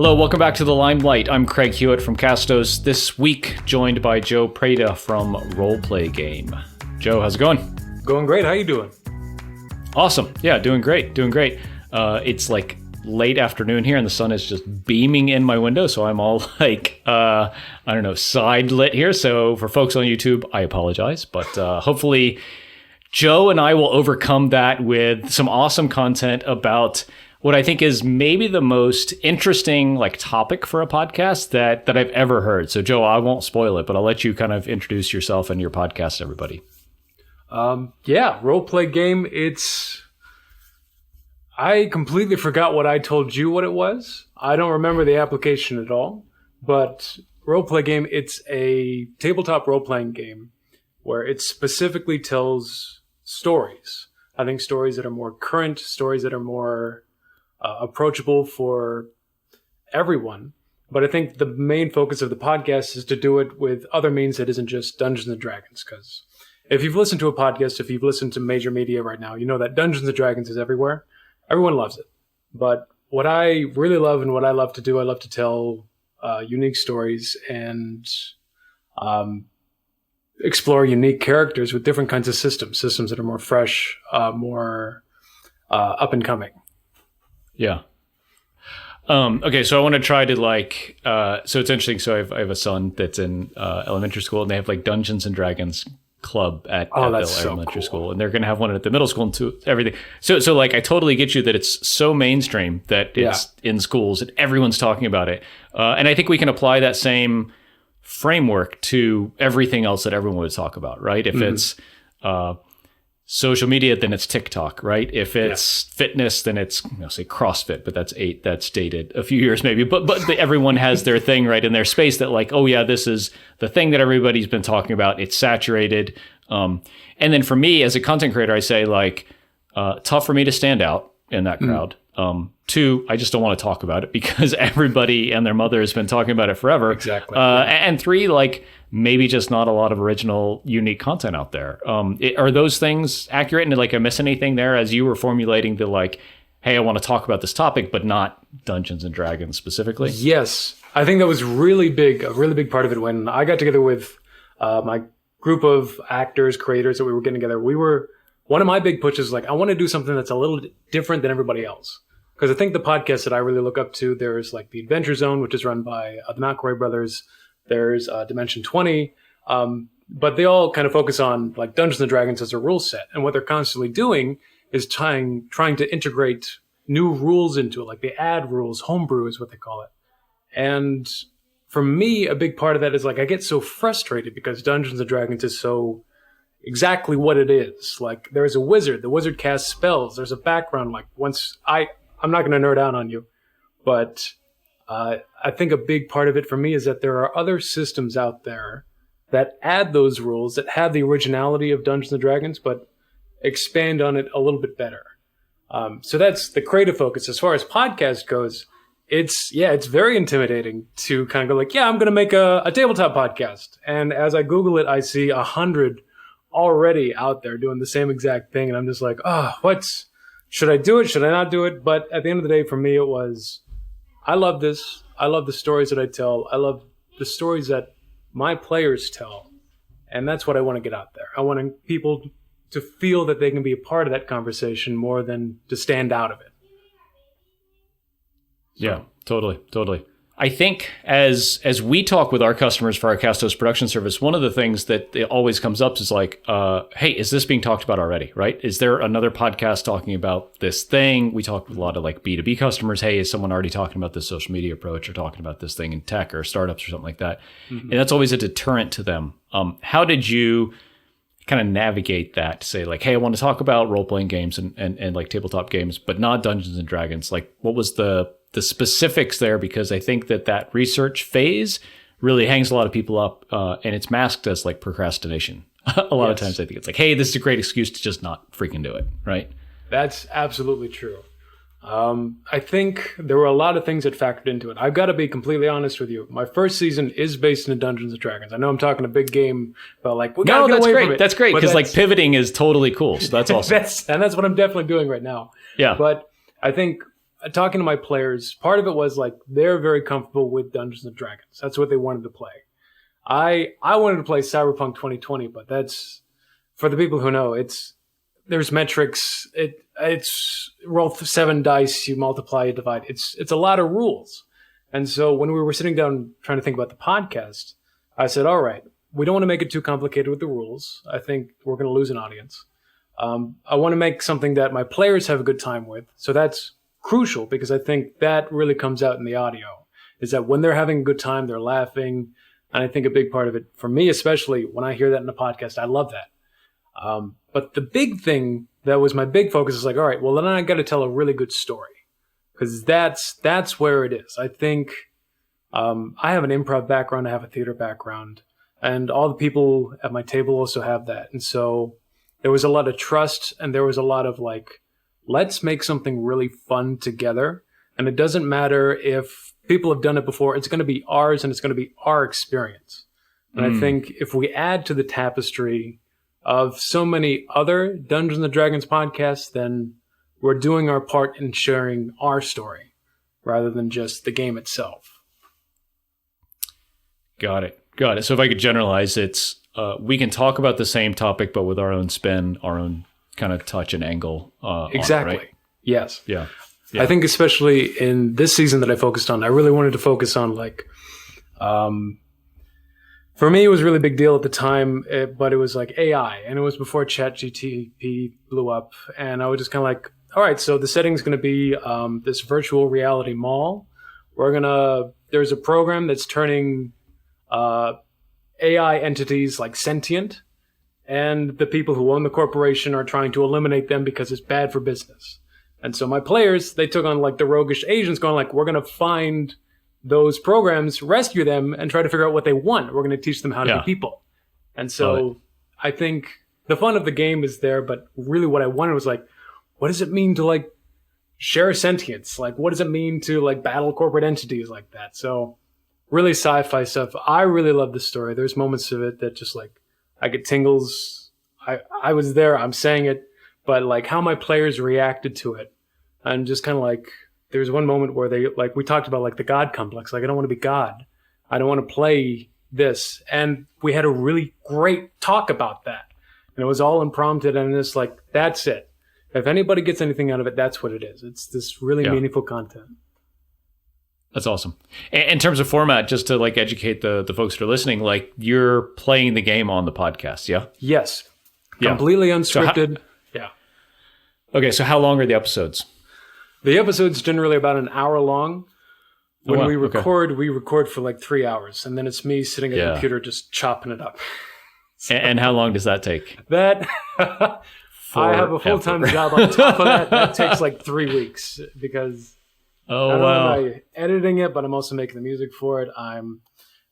Hello, welcome back to the Limelight. I'm Craig Hewitt from Castos. This week, joined by Joe Prata from Roleplay Game. Joe, how's it going? Going great. How you doing? Awesome. Yeah, doing great. It's like late afternoon here, and the sun is just beaming in my window, so I'm all like, side lit here. So for folks on YouTube, I apologize, but hopefully Joe and I will overcome that with some awesome content about what I think is maybe the most interesting topic for a podcast that I've ever heard. So Joe, I won't spoil it, but I'll let you kind of introduce yourself and your podcast to everybody. Roleplay Game. I completely forgot what I told you what it was. I don't remember the application at all, but Roleplay Game, it's a tabletop role-playing game where it specifically tells stories. I think stories that are more current, stories that are more approachable for everyone. But I think the main focus of the podcast is to do it with other means that isn't just Dungeons and Dragons. Because if you've listened to a podcast, if you've listened to major media right now, you know that Dungeons and Dragons is everywhere. Everyone loves it. But what I really love and what I love to do, I love to tell unique stories and explore unique characters with different kinds of systems that are more fresh, more up and coming. Yeah. Okay, so I want to try to so it's interesting. So I have a son that's in elementary school, and they have Dungeons and Dragons club at the elementary school, and they're going to have one at the middle school and everything. So I totally get you that it's so mainstream that it's in schools and everyone's talking about it. And I think we can apply that same framework to everything else that everyone would talk about, right? If it's social media, then it's TikTok, right? If it's fitness, then it's say CrossFit, but that's dated a few years maybe. But everyone has their thing right in their space that this is the thing that everybody's been talking about. It's saturated. And then for me as a content creator, I say tough for me to stand out in that crowd. 2, I just don't want to talk about it because everybody and their mother has been talking about it forever. Exactly. And 3, maybe just not a lot of original, unique content out there. Are those things accurate? And I miss anything there as you were formulating the hey, I want to talk about this topic, but not Dungeons and Dragons specifically? Yes. I think that was really big, a really big part of it when I got together with my group of actors, creators that we were getting together. One of my big pushes, I want to do something that's a little different than everybody else. Because I think the podcasts that I really look up to, there's the Adventure Zone, which is run by the McElroy brothers. There's Dimension 20. But they all kind of focus on Dungeons and Dragons as a rule set. And what they're constantly doing is trying to integrate new rules into it. They add rules, homebrew is what they call it. And for me, a big part of that is I get so frustrated because Dungeons and Dragons is so exactly what it is. There's a wizard. The wizard casts spells. There's a background. I'm not going to nerd out on you, but I think a big part of it for me is that there are other systems out there that add those rules, that have the originality of Dungeons and Dragons, but expand on it a little bit better. So that's the creative focus. As far as podcast goes, it's very intimidating to kind of go I'm going to make a tabletop podcast. And as I Google it, I see 100 already out there doing the same exact thing. And I'm just should I do it? Should I not do it? But at the end of the day, for me, it was, I love this. I love the stories that I tell. I love the stories that my players tell. And that's what I want to get out there. I want people to feel that they can be a part of that conversation more than to stand out of it. Yeah, totally. I think as we talk with our customers for our Castos production service, one of the things that always comes up is hey, is this being talked about already, right? Is there another podcast talking about this thing? We talk with a lot of B2B customers. Hey, is someone already talking about this social media approach or talking about this thing in tech or startups or something like that? Mm-hmm. And that's always a deterrent to them. How did you kind of navigate that to say hey, I want to talk about role-playing games and tabletop games, but not Dungeons and Dragons? What was the specifics there? Because I think that research phase really hangs a lot of people up, and it's masked as procrastination. A lot of times I think it's hey, this is a great excuse to just not freaking do it, right? That's absolutely true. I think there were a lot of things that factored into it. I've got to be completely honest with you. My first season is based in Dungeons & Dragons. I know I'm talking a big game, but we gotta get away from it. That's great, because pivoting is totally cool, so that's awesome. That's what I'm definitely doing right now. Yeah. But I think talking to my players, part of it was like they're very comfortable with Dungeons and Dragons. That's what they wanted to play. I wanted to play Cyberpunk 2020, but that's for the people who know. There's metrics. It's roll 7 dice, you multiply, you divide. It's a lot of rules. And so when we were sitting down trying to think about the podcast, I said, all right, we don't want to make it too complicated with the rules. I think we're going to lose an audience. I want to make something that my players have a good time with. So that's crucial because I think that really comes out in the audio, is that when they're having a good time, they're laughing. And I think a big part of it, for me especially, when I hear that in a podcast, I love that. But the big thing that was my big focus is like, all right, well, then I got to tell a really good story. Because that's where it is. I think I have an improv background, I have a theater background, and all the people at my table also have that. And so there was a lot of trust, and there was a lot of like, let's make something really fun together. And it doesn't matter if people have done it before, it's going to be ours and it's going to be our experience. And I think if we add to the tapestry of so many other Dungeons and Dragons podcasts, then we're doing our part in sharing our story rather than just the game itself. Got it. So if I could generalize, it's we can talk about the same topic, but with our own spin, our own kind of touch and angle. Exactly. On it, right? Yes. Yeah. I think especially in this season that I focused on, I really wanted to focus on like, for me, it was a really big deal at the time, but it was like AI, and it was before ChatGPT blew up, and I was just kind of like, all right, so the setting's going to be this virtual reality mall. There's a program that's turning AI entities like sentient, and the people who own the corporation are trying to eliminate them because it's bad for business. And so my players, they took on like the roguish Asians going like, we're going to find those programs, rescue them, and try to figure out what they want. We're going to teach them how to be people. And so I think the fun of the game is there, but really what I wanted was like, what does it mean to like share sentience? Like, what does it mean to like battle corporate entities like that? So really sci-fi stuff. I really love this story. There's moments of it that just like, I get tingles. I was there, I'm saying it, but like how my players reacted to it. And just kind of like, there's one moment where they, like, we talked about like the God complex. Like, I don't want to be God. I don't want to play this. And we had a really great talk about that. And it was all impromptu. And it's like, that's it. If anybody gets anything out of it, that's what it is. It's this really meaningful content. That's awesome. In terms of format, just to like educate the folks that are listening, like you're playing the game on the podcast, yeah? Yes. Completely unscripted. Okay, so how long are the episodes? The episode's generally about an hour long. When we record for like 3 hours, and then it's me sitting at the computer just chopping it up. So, and how long does that take? That I have a full-time job on top of that. That takes like 3 weeks because I'm editing it, but I'm also making the music for it. I'm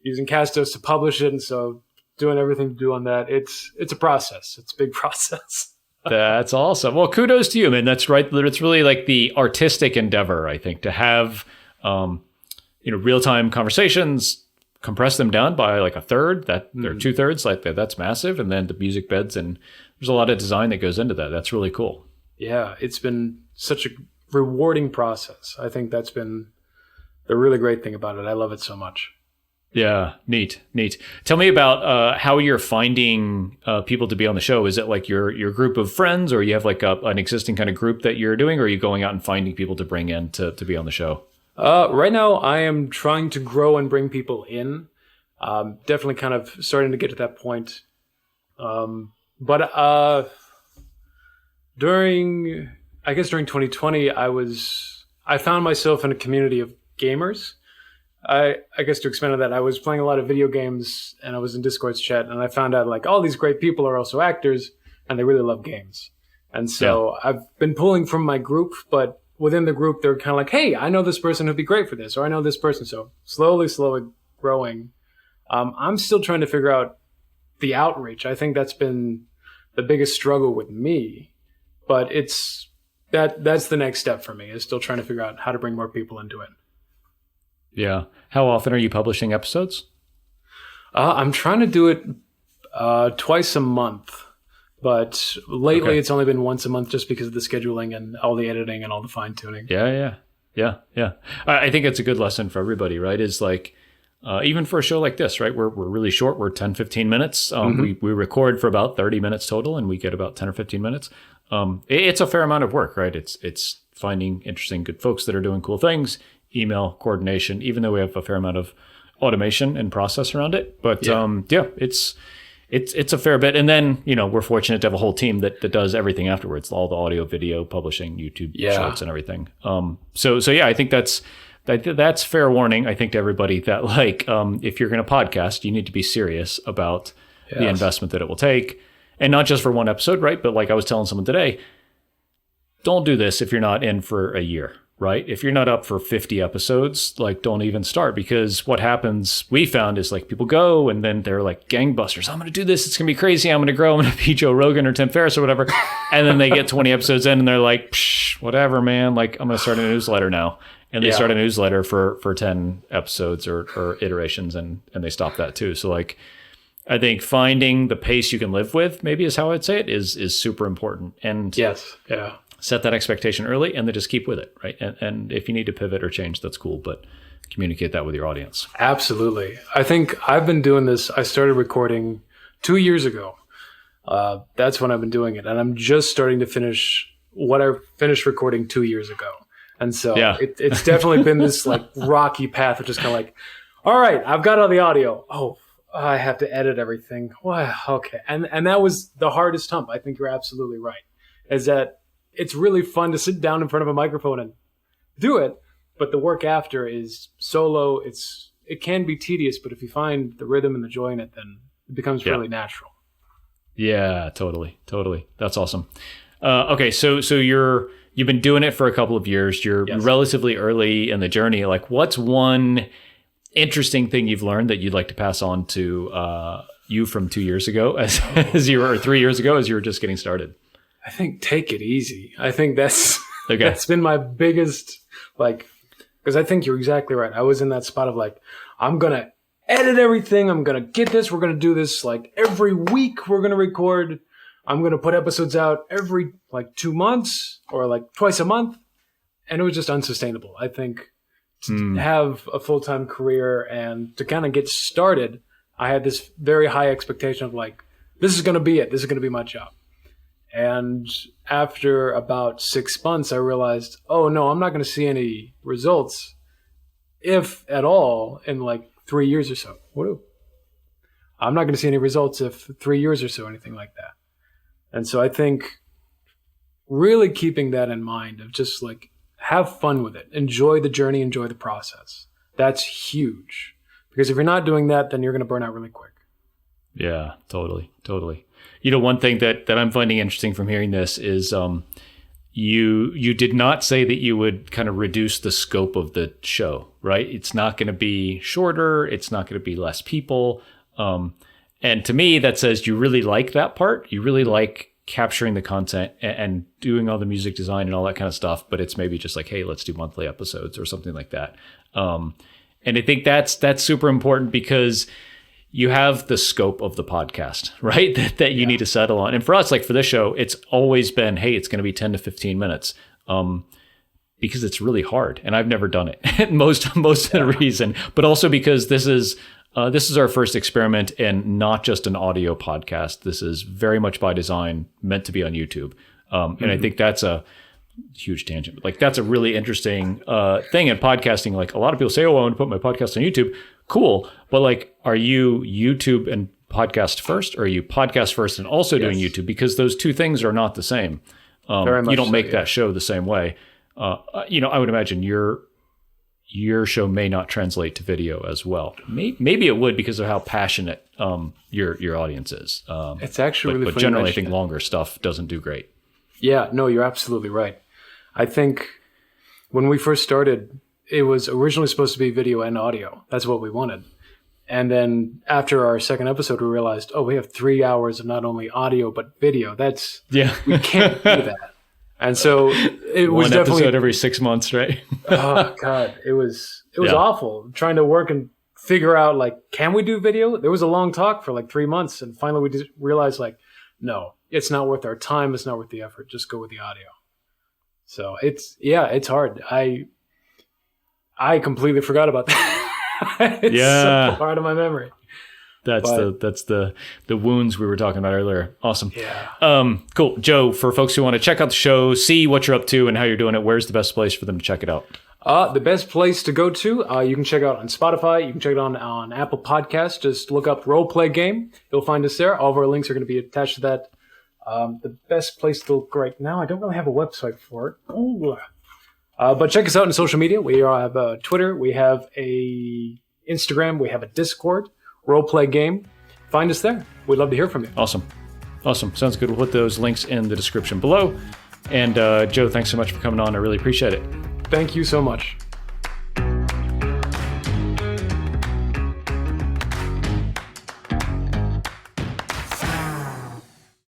using Castos to publish it, and so doing everything to do on that. It's a process. It's a big process. That's awesome. Well, kudos to you, man. That's right. It's really like the artistic endeavor, I think, to have real-time conversations, compress them down by like a third. That they're 2/3, like that's massive. And then the music beds, and there's a lot of design that goes into that. That's really cool. Yeah, it's been such a rewarding process. I think that's been the really great thing about it. I love it so much. Yeah, neat. Tell me about how you're finding people to be on the show. Is it like your group of friends, or you have like an existing kind of group that you're doing, or are you going out and finding people to bring in to be on the show? Right now, I am trying to grow and bring people in. Definitely kind of starting to get to that point. But during 2020, I found myself in a community of gamers. I guess to expand on that, I was playing a lot of video games, and I was in Discord's chat, and I found out like all these great people are also actors, and they really love games. And so I've been pulling from my group, but within the group, they're kind of like, hey, I know this person who'd be great for this, or I know this person. So slowly growing. I'm still trying to figure out the outreach. I think that's been the biggest struggle with me, but that's the next step for me, is still trying to figure out how to bring more people into it. Yeah. How often are you publishing episodes? I'm trying to do it twice a month, but lately it's only been once a month just because of the scheduling and all the editing and all the fine tuning. Yeah. Yeah. Yeah. I think it's a good lesson for everybody, right? Is like, even for a show like this, right? We're really short. We're 10, 15 minutes. We record for about 30 minutes total and we get about 10 or 15 minutes. It's a fair amount of work, right? It's finding interesting, good folks that are doing cool things, email coordination, even though we have a fair amount of automation and process around it. But it's a fair bit. And then, we're fortunate to have a whole team that does everything afterwards, all the audio, video, publishing, YouTube shorts and everything. So I think that's fair warning, I think, to everybody that like, if you're going to podcast, you need to be serious about the investment that it will take. And not just for one episode, right? But like I was telling someone today, don't do this if you're not in for a year, right? If you're not up for 50 episodes, like don't even start, because what happens, we found, is like people go and then they're like gangbusters. I'm going to do this. It's going to be crazy. I'm going to grow. I'm going to be Joe Rogan or Tim Ferriss or whatever. And then they get 20 episodes in and they're like, whatever, man. Like I'm going to start a newsletter now. And they start a newsletter for 10 episodes or iterations and they stop that too. So like, I think finding the pace you can live with, maybe is how I'd say it, is super important. And set that expectation early and then just keep with it, right? And if you need to pivot or change, that's cool, but communicate that with your audience. Absolutely. I think I've been doing this. I started recording 2 years ago. That's when I've been doing it. And I'm just starting to finish what I finished recording 2 years ago. And so it's definitely been this like rocky path of just kind of like, all right, I've got all the audio. Oh, I have to edit everything. Wow, okay. And that was the hardest hump. I think you're absolutely right. Is that it's really fun to sit down in front of a microphone and do it, but the work after is solo. It can be tedious, but if you find the rhythm and the joy in it, then it becomes really natural. Yeah, totally. That's awesome. Okay, so you've been doing it for a couple of years. You're relatively early in the journey. Like, what's one interesting thing you've learned that you'd like to pass on to you from 2 years ago, as you were, or 3 years ago, as you were just getting started? I think take it easy. I think that's been my biggest, like, because I think you're exactly right. I was in that spot of like, I'm going to edit everything. I'm going to get this. We're going to do this like every week. We're going to record. I'm going to put episodes out every like 2 months or like twice a month. And it was just unsustainable. I think to have a full-time career and to kind of get started, I had this very high expectation of like, this is going to be it. This is going to be my job. And after about 6 months, I realized, oh no, I'm not going to see any results, if at all, in like 3 years or so. I'm not going to see any results if 3 years or so, anything like that. And so I think really keeping that in mind of just like, have fun with it. Enjoy the journey, enjoy the process. That's huge. Because if you're not doing that, then you're going to burn out really quick. Yeah, totally. One thing that I'm finding interesting from hearing this is you did not say that you would kind of reduce the scope of the show, right? It's not going to be shorter. It's not going to be less people. And to me, that says you really like that part. You really like capturing the content and doing all the music design and all that kind of stuff. But it's maybe just like, hey, let's do monthly episodes or something like that. And I think that's super important because you have the scope of the podcast, right? That you need to settle on. And for us, like for this show, it's always been, hey, it's going to be 10 to 15 minutes. Because it's really hard and I've never done it. most of the reason, but also because this is our first experiment and not just an audio podcast. This is very much by design meant to be on YouTube. And I think that's a huge tangent, but like that's a really interesting thing in podcasting. Like a lot of people say, oh, I want to put my podcast on YouTube. Cool. But like, are you YouTube and podcast first, or are you podcast first and also doing YouTube? Because those two things are not the same. You don't make that show the same way. I would imagine your show may not translate to video as well. Maybe it would because of how passionate your audience is. It's actually really but funny. Generally, I think longer stuff doesn't do great. Yeah, no, you're absolutely right. I think when we first started, it was originally supposed to be video and audio. That's what we wanted. And then after our second episode, we realized, oh, we have 3 hours of not only audio, but video. We can't do that. And so it was one definitely episode every 6 months, right? Oh God, it was awful trying to work and figure out like, can we do video? There was a long talk for like 3 months, and finally we just realized like, no, it's not worth our time. It's not worth the effort. Just go with the audio. So it's hard. I completely forgot about that. It's so part of my memory. That's the wounds we were talking about earlier. Awesome. Yeah. Cool. Joe, for folks who want to check out the show, see what you're up to and how you're doing it, where's the best place for them to check it out? The best place to go to, you can check it out on Spotify. You can check it on Apple Podcasts. Just look up Role Play Game. You'll find us there. All of our links are going to be attached to that. The best place to look right now, I don't really have a website for it. But check us out on social media. We have Twitter. We have a Instagram. We have a Discord. Role Play Game. Find us there. We'd love to hear from you. Awesome. Sounds good. We'll put those links in the description below. And Joe, thanks so much for coming on. I really appreciate it. Thank you so much.